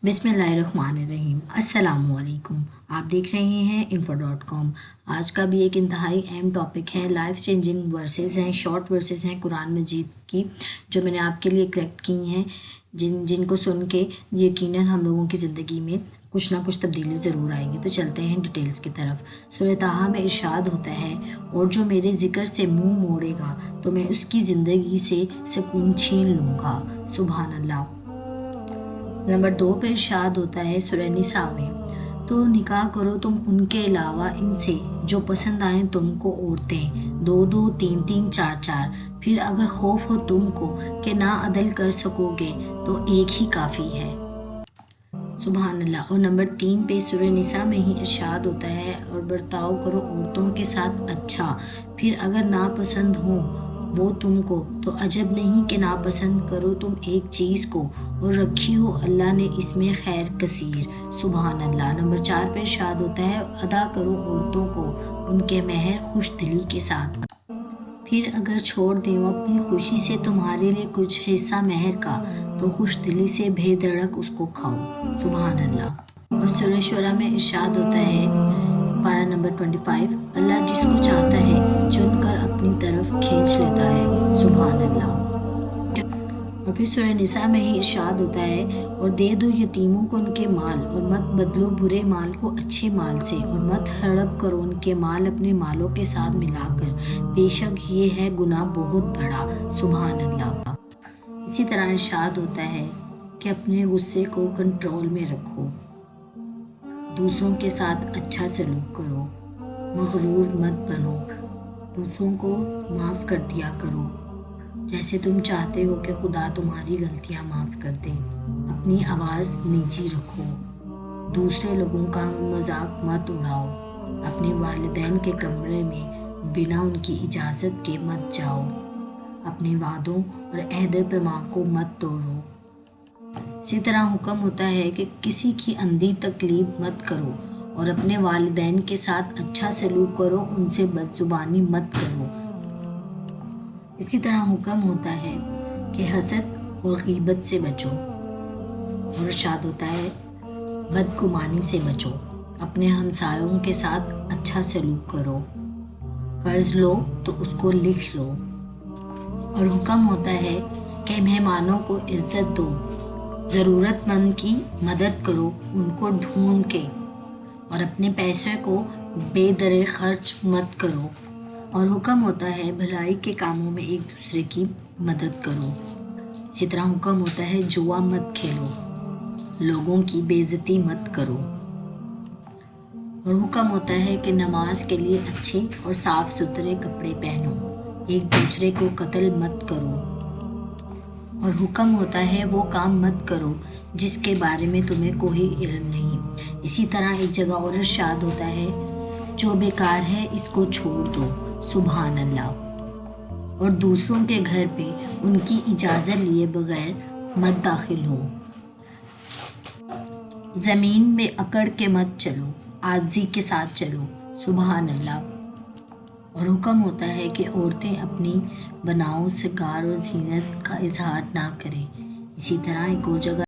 बिस्मिल्लाहिर्रहमानिर्रहीम। अस्सलाम वालेकुम। आप देख रहे हैं info.com। आज का भी एक इंतहाई अहम टॉपिक है, लाइफ चेंजिंग वर्सेस हैं, शॉर्ट वर्सेस हैं कुरान मजीद की, जो मैंने आपके लिए कलेक्ट की हैं, जिनको सुन के यकीनन हम लोगों की ज़िंदगी में कुछ ना कुछ तब्दीली ज़रूर आएगी। तो चलते हैं डिटेल्स की तरफ। सूरह ताहा में इरशाद होता है, और जो मेरे ज़िक्र से मुंह मोड़ेगा तो मैं उसकी ज़िंदगी से सुकून छीन लूँगा। सुभान अल्लाह। नंबर 2 पे इरशाद होता है सूरह निसा में, तो निकाह करो तुम उनके अलावा इनसे जो पसंद आए तुमको औरतें, 2-2, 3-3, 4-4। फिर अगर खौफ हो तुमको कि ना अदल कर सकोगे तो एक ही काफ़ी है। सुभान अल्लाह। और नंबर 3 पे सूरह निसा में ही इरशाद होता है, और बर्ताव करो औरतों के साथ अच्छा, फिर अगर नापसंद हो वो तुमको तो अजब नहीं कि नापसंद करो तुम एक चीज़ को, और रखी हो अल्लाह ने इसमें खैर कसीर। सुभान अल्लाह। नंबर 4 पे इरशाद होता है, अदा करो औरतों को उनके महर खुश दिली के साथ, फिर अगर छोड़ दें वो अपनी खुशी से तुम्हारे लिए कुछ हिस्सा महर का, तो खुश दिली से बेधड़क उसको खाओ। सुभान अल्लाह। और सूरह शुरा में इरशाद होता है, पारा नंबर 25, अल्लाह जिसको चाहता है चुनकर अपनी तरफ खींच लेता है। सुभान अल्लाह। और फिर सूरह निसा में ही इरशाद होता है, और दे दो यतीमों को उनके माल, और मत बदलो बुरे माल को अच्छे माल से, और मत हड़प करो उनके माल अपने मालों के साथ मिलाकर, बेशक ये है गुनाह बहुत बड़ा। सुभान अल्लाह। इसी तरह इरशाद होता है कि अपने गुस्से को कंट्रोल में रखो, दूसरों के साथ अच्छा सलूक करो, मगरूर मत बनो, दूसरों को माफ़ कर दिया करो जैसे तुम चाहते हो कि खुदा तुम्हारी गलतियां माफ़ कर दे। अपनी आवाज़ नीची रखो, दूसरे लोगों का मजाक मत उड़ाओ, अपने वालिदैन के कमरे में बिना उनकी इजाज़त के मत जाओ, अपने वादों और अहद पैमा को मत तोड़ो। इसी तरह हुक्म होता है कि किसी की अंधी तकलीफ मत करो, और अपने वालिदैन के साथ अच्छा सलूक करो, उनसे बदजुबानी मत करो। इसी तरह हुक्म होता है कि हसद और गीबत से बचो, और इरशाद होता है बदगुमानी से बचो, अपने हमसायों के साथ अच्छा सलूक करो, कर्ज लो तो उसको लिख लो। और हुक्म होता है कि मेहमानों को इज्जत दो, ज़रूरतमंद की मदद करो उनको ढूंढ के, और अपने पैसे को बेदरे खर्च मत करो। और हुक्म होता है भलाई के कामों में एक दूसरे की मदद करो। इसी तरह हुक्म होता है जुआ मत खेलो, लोगों की बेइज्जती मत करो। और हुक्म होता है कि नमाज के लिए अच्छे और साफ़ सुथरे कपड़े पहनो, एक दूसरे को कत्ल मत करो। और हुक्म होता है वो काम मत करो जिसके बारे में तुम्हें कोई इल्म नहीं। इसी तरह एक जगह और इरशाद होता है, जो बेकार है इसको छोड़ दो। सुभान अल्लाह। और दूसरों के घर पे उनकी इजाज़त लिए बगैर मत दाखिल हो, ज़मीन में अकड़ के मत चलो, आजिज़ी के साथ चलो। सुभान अल्लाह। और हुक्म होता है कि औरतें अपनी बनाओ, सिंगार और जीनत का इजहार ना करें। इसी तरह एक और जगह